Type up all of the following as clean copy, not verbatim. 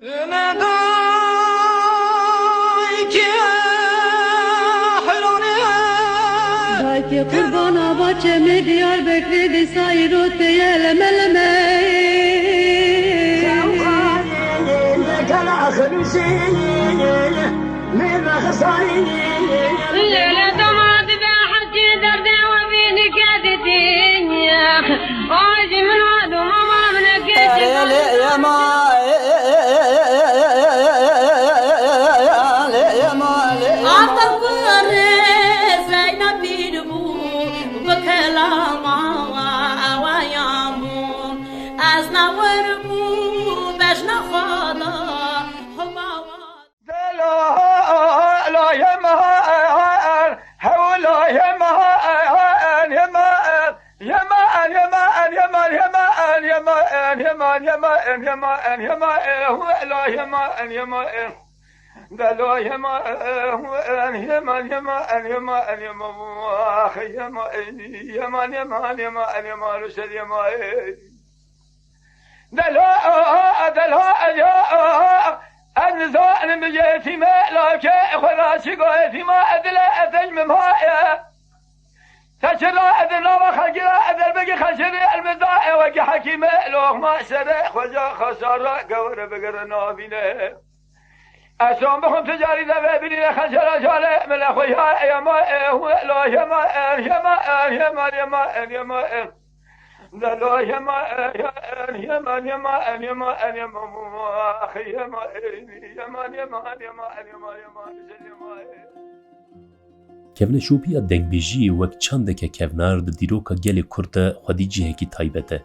Dayki kurbana bahçemi diyar bekledi sayro teyele meleme. Leyla damadı ben hacı derdi ve beni kedidin ya. Acı min adum amamına geçin. النزاع بجيتي ما لا خراشي قويتي ما أدلى أدل ممهاية تشرى أدلى وخجرى أدل بقي خشري المزاع وقي حكيمة لوغ ما سرق وجا خسارة قور بقر نابينه أسوم بخم تجاري ذا بني خسارة جالي من أخويها يا ما لا يا ما يا ما يا ما يا ما يا ما لا لا يا ما يا ما يا ما يا ما يا ما أخي يا ما يا ما يا ما يا ما يا ما يا ما Kevne şopiya dengbêjiyê wek çandeke kevnar di dîroka gelê Kurd de xwedî cihekî taybet e.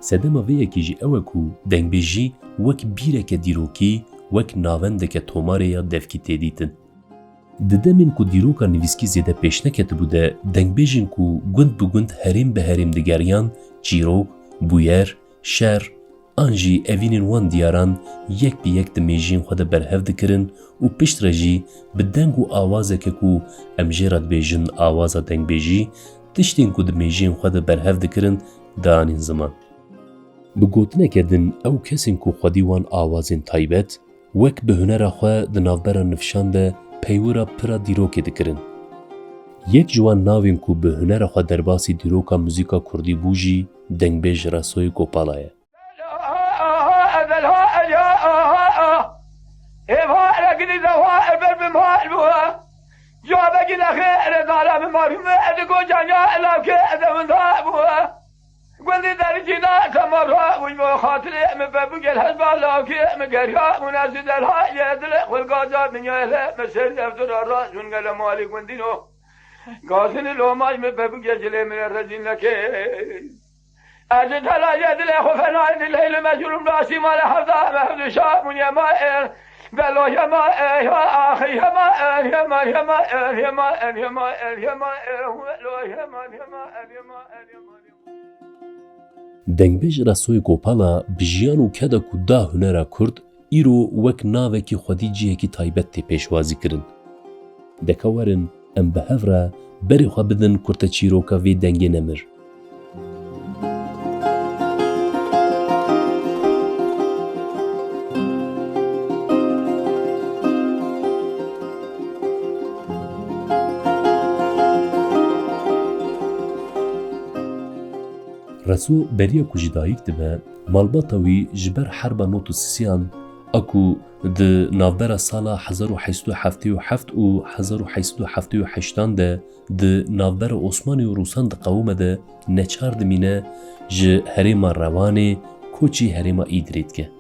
Sedema vê yekî jî ew e ku dengbêjî wek bîreke dîrokî wek navendeke tomarê ya devkî tê dîtin. Di demên ku dîroka nivîskî zêde pêş neketibû de dengbêjin ku gund bi gund herêm bi herêm digeriyan çîrok, bûyer, şer an jî evînên wan dîyaran yek bi yek di mêjiyên xwe de berhev dikirin û pişt re jî bi deng û awazeke ku em jê re dibêjin awaza dengbêjî tiştên ku di mêjiyên xwe de berhev dikirin danîn ziman. Bi gotineke din ew kesên ku xwedî wan awazên taybet wek bi hunera xwe di navbera nifşan de peywira pira dîrokê dikirin. Yek ji wan navên ku bi hunera xwe derbasî dîroka muzîka Kurdî bû jî dengbêj Rasoyê Gopala ye. قلت درجنا تمرها وخاطري مبابق الحزب لاكي مقرها منازل الهاء يدلق والقاجة من يهلا مسير يفتر الراس ونقل مالي قندينو قاسن لو ماي مبابق يجلي من الرجل لك أجد هلا يدلق وفنائن الليل مجرم راسي مال حفظة مهد شاب من يمائر بلو يمائر يا أخي يمائر يمائر يمائر يمائر يمائر يمائر لو يمائر يمائر يمائر يمائر Dengbêj Rasoyê Gopala bi jiyan û keda ku da hunera Kurd îro wek navekî xwedî cihekî taybet tê pêşwazî kirin. Deka werin em bi hev re berê xwe bidin kurta çîroka vê dengê nemir. Raso beriya ku jî dayîk dibe, malbata wî ji ber herba not û sisiyan a ku di navbera sala 1877 û 1878 de di navbera Osmanî û Rûsan di qewûme de neçar dimîne ji herêma Rewanê koçî herêma Îdirê dike.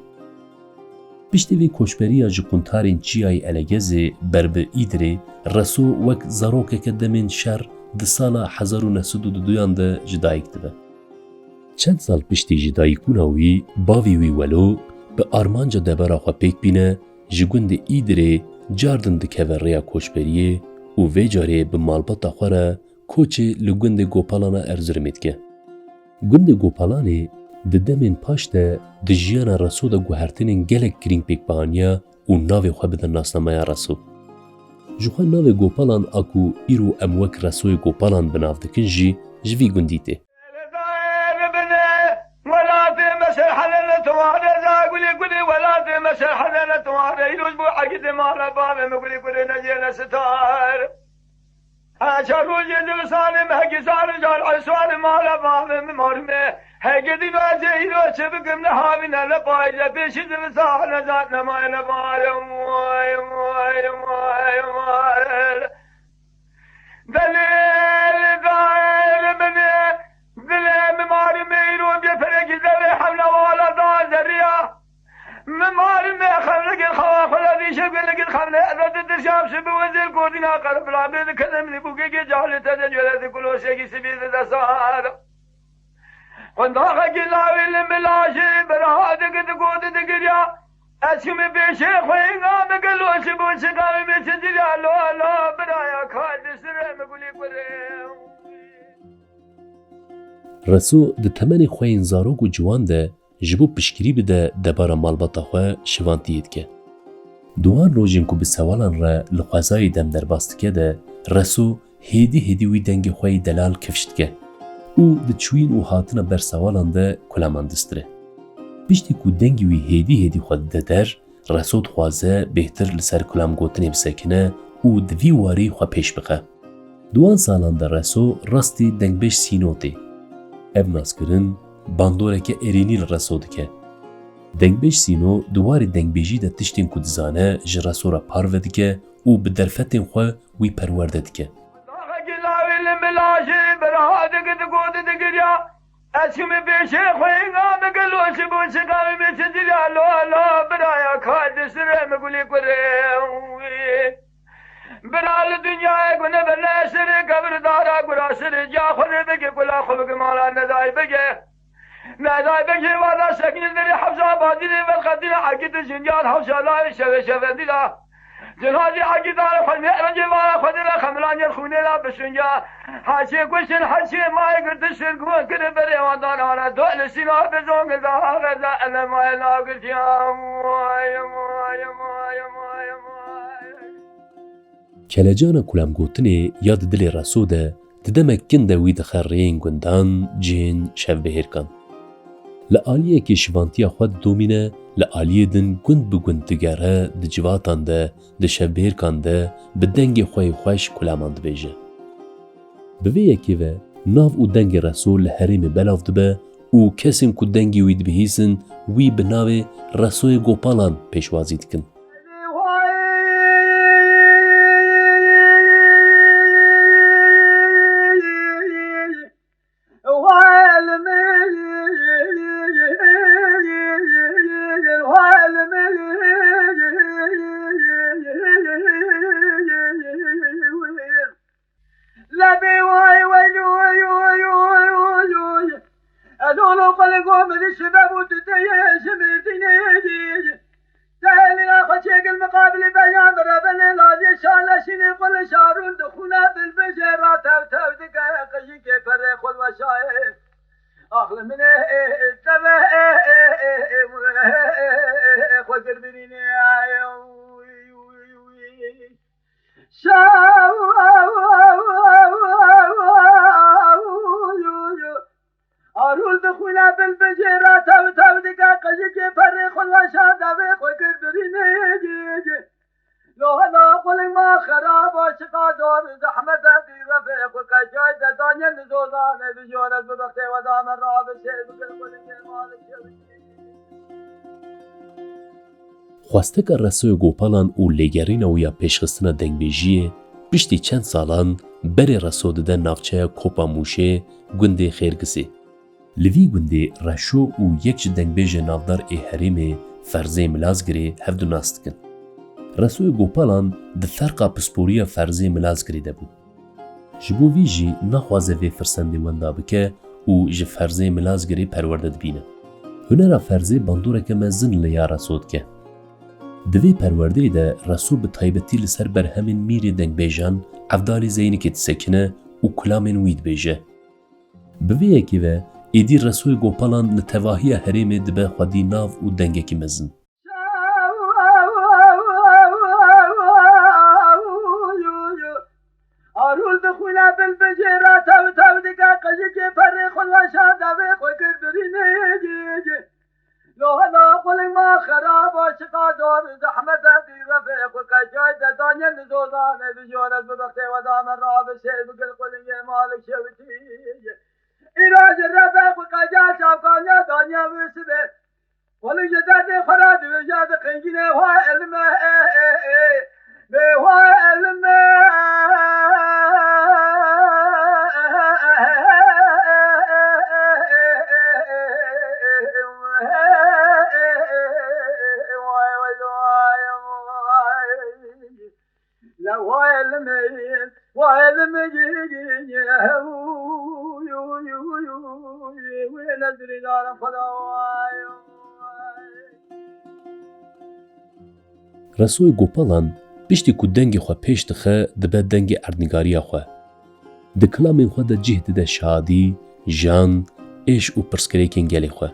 Piştî vê koçberiya ji quntarên Çiyayê Elegezê ber bi Îdirê, Raso wek zarokeke demên şer di sala 1902 de ji dayîk dibe. Çend sal piştî ji dayîkbûna wî, bavê wî Welo bi armanca debera xwe pêk bîne ji gundê Îdirê cardin dikeve rêya koçberiyê û vê carê bi malbata xwe re koçê li gundê Gopalana Erzurumê dike. Gundê Gopalanê di demên paş de di jiyana Raso de guhertinên gelek girîng pêkbihaniya û navê xwe bidin nasnameya Raso. Ji xwe navê Gopalan a ku îro em wek Rasoyê Gopalan bi nav dikin jî ji vî gundî tê. سر حزنه تواره ایروز بو عقید مالا بابه مگولی کنه نجیل ستار اشار روز دل سالم هکی سال جال عسوال مالا بابه ممارمه هکی دین واجه ایرو چه بکم نهاوی نلپایجه پیشی دل سال نزاد نمای نمای موی موی موی موی دلیل دائر منه دلیل ممارمه ایرو بیفرگی دل حمله والا دا زریا ممارمه خلق الخواف الذي شبه الخمله الذي تشاب شبه وزير كوردنا قرب العبيد كلمني بوكي جعل تجلد كل شيء سبيل الدسار ونداخك الله الملاشي برهادك تقود تقريا اسمي بشيخ وينغا مقلو شبه شقاوي بسجريا لو لا برايا خالد سرم قولي قريم رسو د تمن خوین زاروگ و جوان ده جبو پشکری بده دبارا مالباتا خواه شوانتیید که. دوان روژین که به سوالان را لخوازای دم در باست که ده رسو هیدی وی دنگ خواه دلال کفشت که. او ده چوین و حاطن بر سوالان ده کلامان دستره. بیشتی که دنگی وی هیدی خود ده در رسو دخوازه بهتر لسر کلام گوتنی بسکنه او دوی واری خواه پیش بخه. دوان سالان ده رسو راستی دنگ بش سینوتی. ev naskirin bandoreke erînî li reso dike. Dengbêj Sîno duwarê dengbêjî de tiştên ku dizane ji resora parve dike û bi derfetên xwe wî perwerde dike. برال dünyaya güne belleşiri kabırdara kurasiri cahını bege kula khuluk mala nedai bege nedai bege vada şekilleri hafza badiri vel kadiri akid jinjan hafşala şeve şevendila cenhazi akidar khulme ranje vara khudira khamlan yer khunela beşunja haşe kuşun haşe may gırtışır gu kire bere vadan ana dole sina bezong zahara ana may nagırcam ay ay ay ay Kelejana kulam gotinê ya di dilê reso de di demekin de wî dixe rêyên gundan, cên, şevbihêrkan. Li aliyekê şivantiya xwe didomîne, li aliyê din gund bi gund digere, di civatan de, di şevbihêrkan de, bi dengê xwe yê xweş kulaman dibêje. Bi vê yekê ve nav û dengê reso li herêmê belav dibe û kesên ku dengê wî dibihîzin wî bi navê Resoyê Gopalan pêşwazî dikin. Xwasteka Resoya Gopalan û lêgerîna wî ya pêşxistina dengbêjiyê piştî çend salan berê Reso dide navçeya Kopa Mûşê gundê Xêrgisê. Li vî gundê reşo û yek ji dengbêjê navdar ê herêmê Ferzê Milazgirê hevdû nas dikin. Resoya Gopalan di ferqa pisporiya Ferzê Milazgirê de bû. Ji bo vî jî naxwaze vê firsendê wenda bike û ji Ferzê Milazgirê perwerde dibîne. Hunera Ferzê bandoreke mezin li ya Reso dike. Di vê perwerdeyê de Reso bi taybetî li ser berhemên mîrê dengbêjan evdalê Zeynekê disekine û kulamên wî dibêje. Bi vê yekê ve êdî Resoya Gopalan li tevahiya herêmê dibe xwedî nav û dengekî mezin. زحمت دی رفیق و کجای دانیم دوزانه بجورت ببخته و دامن را بشه بگل قلنگ مالک شوتی ایراج رفیق و کجای شافکانیا دانیا بسده قلنگ درد خراد بجاد قنگینه و علمه و علمه رسوی گوپالان پشتی کو دنگی خو پیش دخه دبه دنگی اردنگاریا خو. دکلامین خو ده جهد ده شادی، جان، ایش و پرسکریکین گلی خو.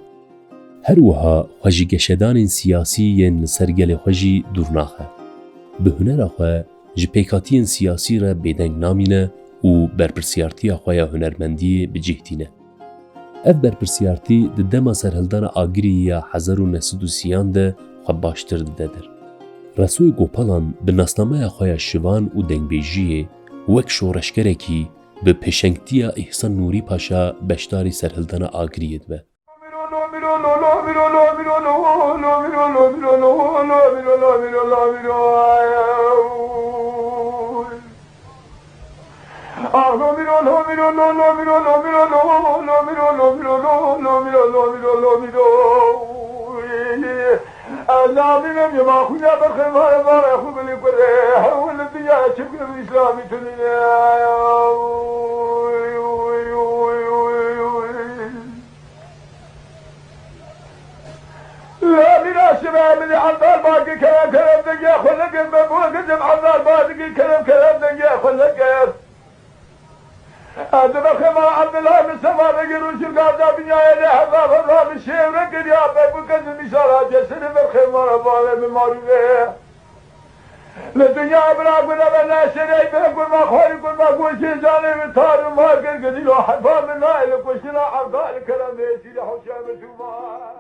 هر وها خوشی گشدان سیاسی ین لسر گلی خوشی دورناخه. به هنر خو جپیکاتین سیاسی را بدنگ نامینه و برپرسیارتی خواه هنرمندی بجهدینه. اف برپرسیارتی ده دما سرهلدان آگری یا 1930 ده خواه باشتر ده در. رسوی گوپالان به ناسنامه خواه شوان و دنگبیجیه وک شورشگره کی به پشنگتی احسان نوری پاشا بشتاری سرهلدان آگریه ده. أزامنا يما خونا بخير ما يخوب لي كله هول الدنيا شبك الإسلام تنيا لا من الشباب اللي عذار باقي كلام دنيا خلق المبوغ جم عذار باقي كلام دنيا خلق هذا بخير عبد الله من سما بيجرون شرقات دنيا له هذا بالشيء رجل يا بكذا مثال جسد بخير ما رباه من ماريه الدنيا بلا بنا شري بقول ما خالي قول ما قول شيء جاني مثال ما قال له حفا من لا لكوشنا عبد الكلام يسير حشام سومان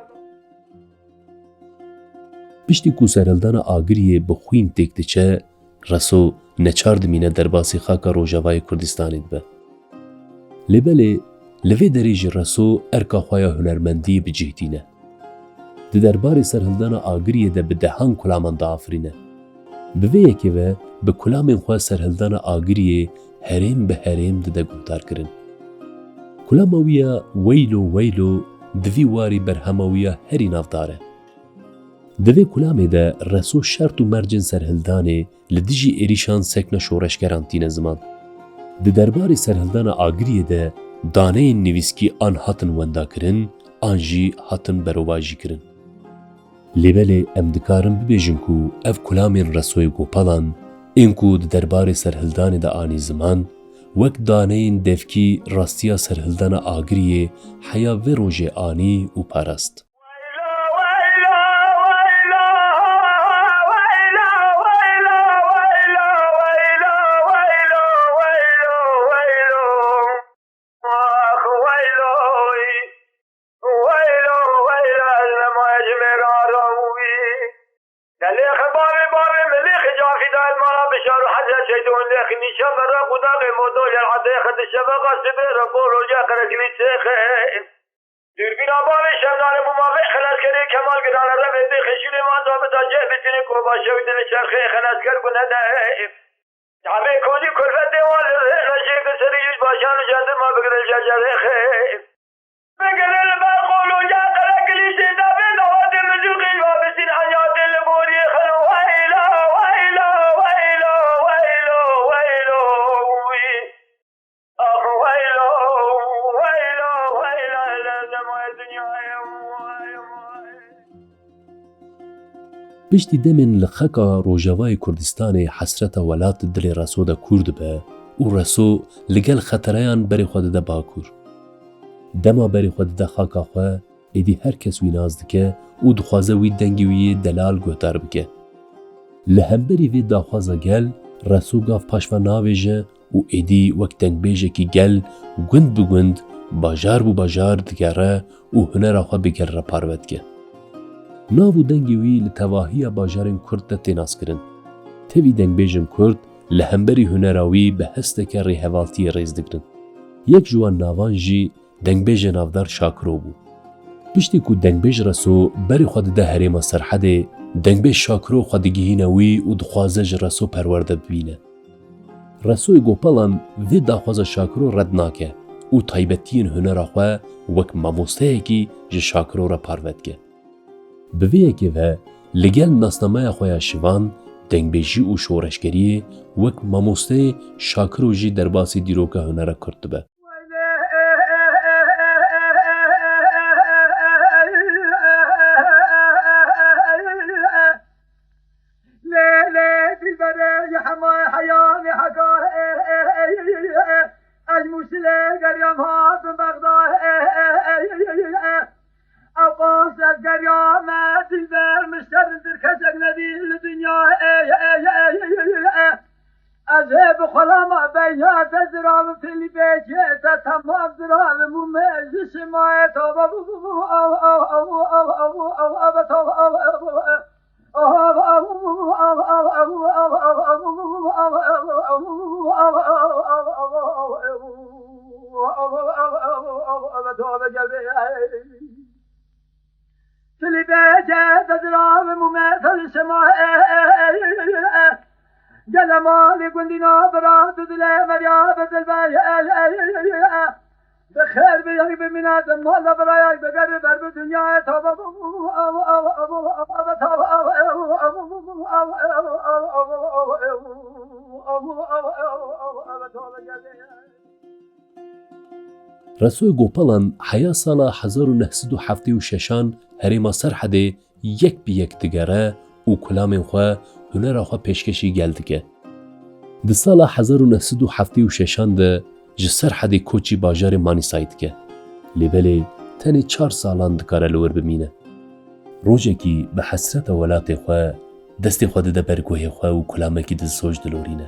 پشتی کو سرهلدان آگریه بخوین تکتچه رسو نچارد مینه درباسی خاکا روژاوای کردستانید به. لبله لوی دریج رسو ارکا خوایا هنرمندی بجهدینه. ده دربار سرهلدان آگریه ده به دهان کلامان دا آفرینه. به یکی و به کلامین خواه سرهلدان آگریه هریم به هریم ده گفتار کرن. کلامویا ویلو دوی واری برهمویا هری نافداره. دوی کلامه ده رسو شرط و مرجن سرهلدانه لدیجی ایریشان سکن شورشگران تین زمان. ده دربار سرهلدان آگریه ده دانه نویسکی آن هاتن وندا کرن، آن جی هاتن برواجی کرن. لیبله امدکارم ببیجن کو اف کلامین رسوی گوپالان اینکو ده دربار سرهلدان ده آنی زمان وک دانه دفکی راستیا سرهلدان آگریه حیا و روژ آنی و پارست. دوربینا بال شمدان بوماغ خلاص کردی کمال گران رفت خشوری ما ضابط آنجا بتینی کو باشه و دل چرخه خلاص کرد کنه ده جامعه کودی کلفت دیوال رجیع کسری یوز باشان و جاده ما بگرل جاجاره خیف بگرل برقول و جا قرق کلیسی دابه دواد مزوقی و بسین حیات لبوری خلو ویلا ویلا ویلا ویلا ویلا آخ ویلا ویلا ویلا لازمای دنیا پشتی دمن لخکا روژاوای کردستان حسرت ولات دل رسو ده کرد به و رسو لگل خطرایان بری خود ده باکور. دما بری خود ده خاکا خواه ایدی هر کس وی ناز دکه و دخوازه وی دنگی وی دلال گوتار بکه. لهمبری وی داخوازه گل رسو گاف پاشوا ناویجه و ایدی وقت دنگ بیجه کی گل گوند بگوند باجار بو باجار دگره و هنر آخوا بگر را پاروت که. Nav û dengê wî li tevahiya bajarên Kurd de tê naskirin. Tevî dengbêjên Kurd li hemberî hunera wî bi hesteke rêhevaltiyê rêz dikirin. Yek ji wan navan jî dengbêjê navdar Şakiro bû. Piştî ku dengbêj Reso berê xwe dide herêma Serhedê, dengbêj Şakiro xwe digihîne wî û dixwaze ji Reso perwerde bibîne. Resoyê Gopalan vê daxwaza Şakiro red nake û taybetiyên hunera xwe wek mamosteyekî ji Şakiro re parve dike. Bi vê yekê ve li gel nasnameya xwe ya şivan, dengbêjî û şoreşgeriyê wek mamosteyê Şakiro jî derbasî dîroka hunera Kurd dibe. أذهب خلما بيات زرام في البيت تمام زرام مميز سمايت في البيت زرام مميز سمايت جلمالي قلنا براد دلي مرياب دلبي بخير بيك بمنادم ولا برايك بقرب درب الدنيا توب Resoy Gopalan heya sala 1976 herêma Serhedê yek bi yek digere û kulamên xwe hunera xwe pêşkêşî gel dike. Di sala 1976 de ji Serhedê koçî bajarê Manîsayê dike. Lêbelê tenê 4 salan dikare li wir bimîne. Rojekî bi hesreta welatê xwe destê xwe dide ber guhê xwe û kulamekî dilsoj dilorîne.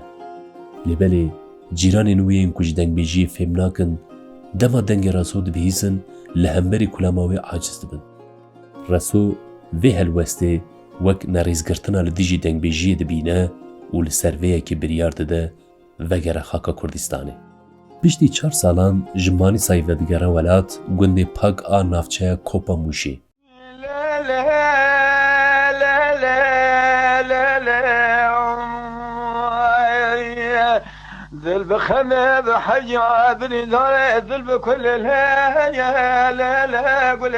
Lêbelê cîranên wê yên ku ji dengbêjiyê fêm nakin, dema dengê Reso dibihîzin li hemberî kulama wê aciz dibin. Reso vê helwestê wek nerêzgirtina li dijî dengbêjiyê dibîne û li ser vêyekê biryar dide vegere xaka Kurdistanê. Piştî 4 salan ji Manîsayê vedigere welat gundê Pag a navçeya Kopa Mûşê. ذل بخمه بحجة بني دار ذل بكل الهيا لا لا قول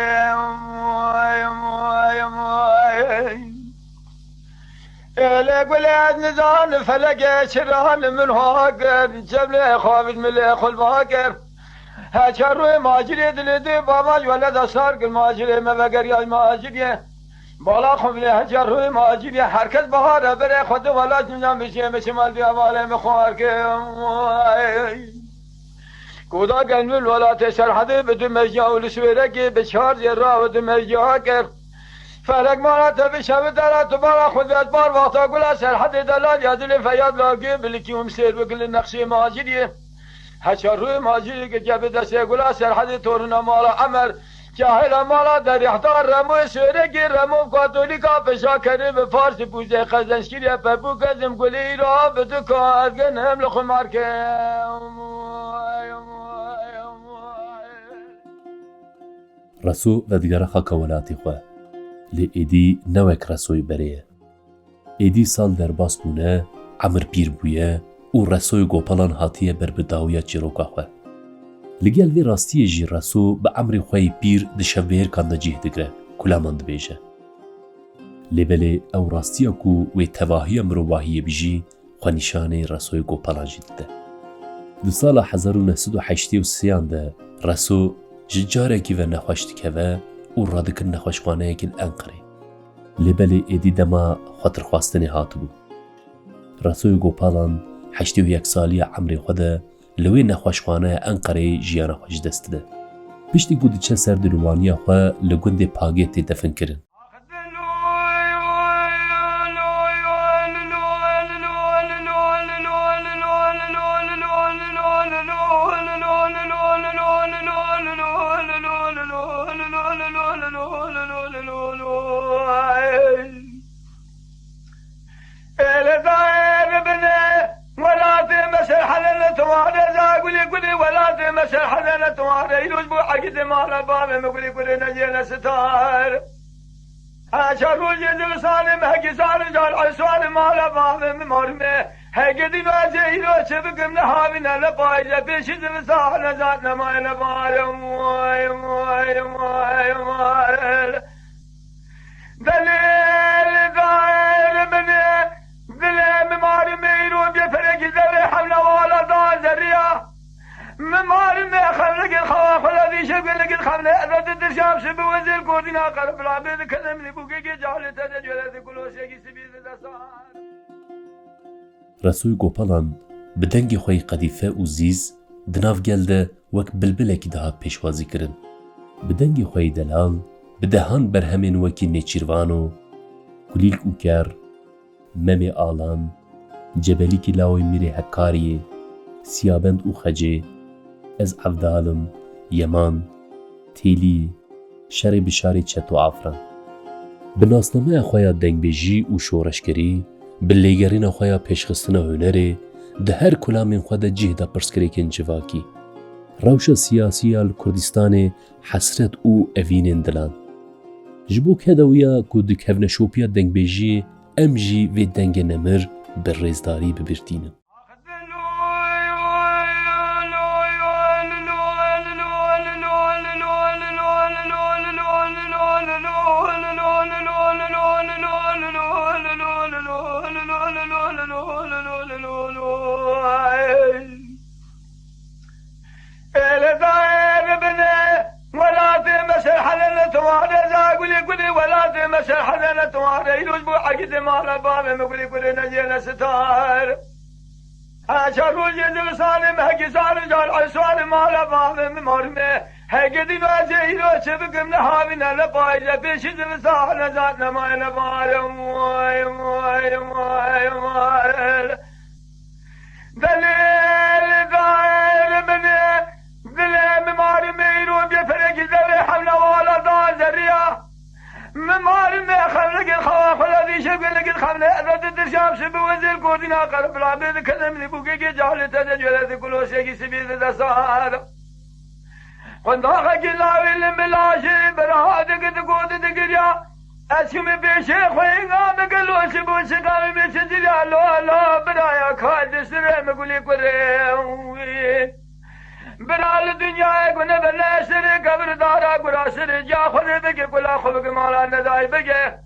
لا قول نزال فلق شران من هاجر جبل خافج من الاخو الباكر هاجر ماجري دلدي بابا ولد صار الماجري ما بقر يا ماجري بالا خم له هجر ماجري حركت بهار بره خود ولا جنجام بشي مشمال بیا بالا مخوار که کودا گنول ولا تشرحد بدون مجاول سويرك بشار جرا بدون مجاكر فرق مالا تبشب درات بالا خود بار وقت اقول سرحد دلال يدل فياد لاقي بالكيوم سير بكل نقشي ماجري هشر ماجري که جب دست اقول سرحد تورنا مالا عمر جاهل مالا در احتار رمو سورگی رمو کاتولیکا پشا کرده به فارسی پوزه خزنشگیری پبو کزم گلی را بدو کارگن هم لخو مارکه Reso vedigere xaka welatê xwe. Lê êdî newek Resoyê berê ye. Êdî sal derbas bûne, emir pîr bûye û Resoyê Gopalan hatiye ber bi dawiya çîroka xwe. Li gel vê rastiyê jî Reso bi emrê xwe yê pîr di şevbêrkan de cih digire, kulaman dibêje. Lêbelê ew rastiya ku wê tevahiya mirovahiyê bijî, xwe nîşanê Resoyê Gopalan jî dide. Di sala 1983 de Reso ji carekî ve nexweş dikeve û radikin nexweşxaneyekên Enqerê. Lêbelê êdî dema xwetirxwastinê hatibû. Resoyê Gopalan 81 saliya emrê xwe de li wê nexweşxaneya Enqerê jiyana xwe ji dest dide. Piştî ku diçe ser dilûvaniya xwe li gundê Pagê tê definkirin. مسر حزنة تواري روز بو عقد مال باب مقولي كل نجينا ستار عشر روز يزل صالم هكي صالم جال عسوال مال باب مرمي هكي دي نواجه رو شبكم نحابنا لبايجة بيش زل صالم ذاتنا ما نبال موي موي موي موي دليل داير مني دليل ممار ميرون بيفرق زري حملة ولا دان زريا ممار مي خلق الخواف الذي شبه لك الخملة أذد الدرشام شبه وزير كوردنا قرب العبيد كذب لبوكي جعل تدجل كل شيء سبيل دسان رسوی گوپالان به دنگ خوی قدیفه و زیز دناف گلده وک بلبلکی دهات پیشوازی کرن. به دنگ خوی دلال به دهان برهمین وکی نیچیروانو کلیل اوکر ممی آلان جبلی کی لاوی میری حکاریه سیابند او خجه از عبدالم یمان تیلی شر بشاری چتو آفران به ناسنامه خویا دنگ بیجی و شورشگری به لیگرین خویا پیشخستن هنره ده هر کلامین خود جهده پرسکریکن جواکی روش سیاسی کردستان حسرت او اوین دلان جبو که دویا که دکهون شوپیا دنگ بیجی ام جی و دنگ نمر بر ریزداری ببرتینم مسر حزنة تواري روز بو عقد مال باب مقولي كل نجينا ستار عشر روز يزل صالم هكي صالم جال عسوال مال باب مرمي هكي دي نواجه رو شبكم نحابنا لبايجة بيش زل صالم ذاتنا ما نبال موي موي موي موي دليل داير مني دليل ممار ميرون بيفرق زري حملة ولا دان زريا ممار مي خلق الخواف الذي شبه لك الخملة أذد الدرشام شبه وزير كوردنا قرب العبيد كذب لبوكي جعل تدجل كل شيء سبيل دسان قنداقك اللاوي الملاشي برهادك تقود تقريا أسكم بيشي خوينا مقلو شبو شقام بيشجريا لا لا برايا كاد سرم قولي قريم برال الدنيا كنا بلا سر قبر دارا قرا سر جا خذ بك كل خلق مالا نداي بك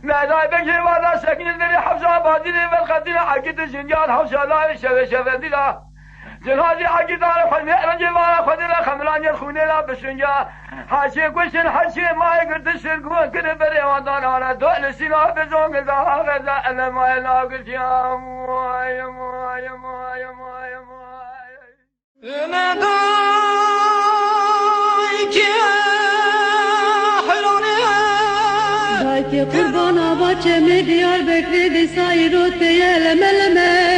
ولا سكن دري حفظا بادين بالقدر حقت جنجان حفظا لا شفندلا جنازي حقت على خل رجل ولا خدر خملان يخونه لا بسنجا حاشي كوشن حاشي ما يقدر سرقون كده بري وطن على دول سنا بزون ذا غدا انا ما لاقيت يا موي موي موي موي Belki kurbana bahçemi Diyarbakır desayir o teyeleme leme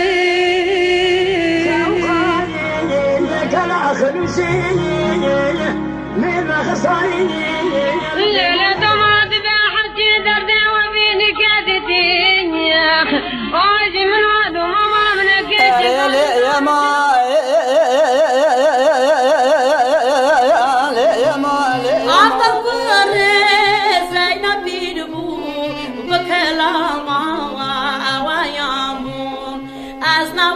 الليلة دمعت بحكي دردي وبيني كادتين واجي من وعد وماما منك يا ما as na